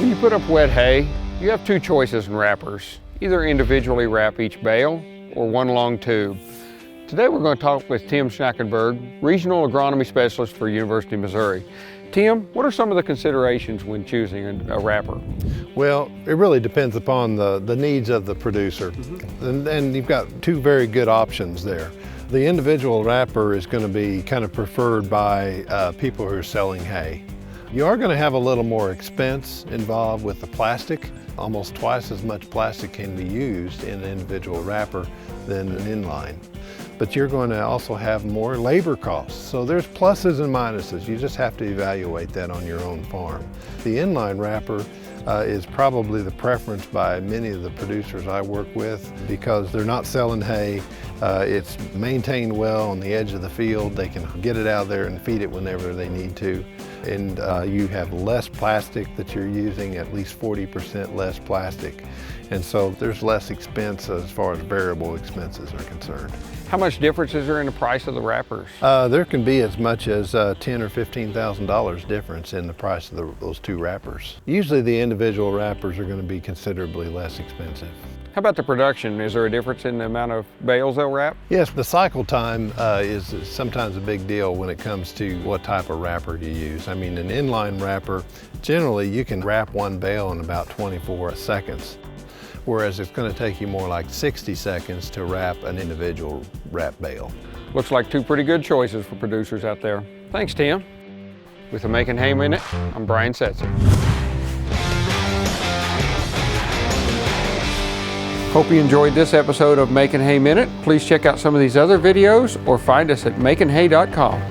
When you put up wet hay, you have two choices in wrappers. Either individually wrap each bale or one long tube. Today we're going to talk with Tim Schnakenberg, Regional Agronomy Specialist for University of Missouri. Tim, what are some of the considerations when choosing a wrapper? Well, it really depends upon the needs of the producer. And you've got two very good options there. The individual wrapper is going to be kind of preferred by people who are selling hay. You are going to have a little more expense involved with the plastic. Almost twice as much plastic can be used in an individual wrapper than an inline. But you're going to also have more labor costs. So there's pluses and minuses. You just have to evaluate that on your own farm. The inline wrapper is probably the preference by many of the producers I work with because they're not selling hay. It's maintained well on the edge of the field. They can get it out there and feed it whenever they need to. And you have less plastic that you're using, at least 40% less plastic. And so there's less expense as far as variable expenses are concerned. How much difference is there in the price of the wrappers? There can be as much as $10,000 or $15,000 difference in the price of those two wrappers. Usually the individual wrappers are going to be considerably less expensive. How about the production? Is there a difference in the amount of bales they'll wrap? Yes, the cycle time is sometimes a big deal when it comes to what type of wrapper you use. I mean, an inline wrapper, generally you can wrap one bale in about 24 seconds, whereas it's going to take you more like 60 seconds to wrap an individual wrap bale. Looks like two pretty good choices for producers out there. Thanks, Tim. With the Makin Hay Minute, I'm Bryan Setzer. Hope you enjoyed this episode of Makin Hay Minute. Please check out some of these other videos or find us at makinhay.com.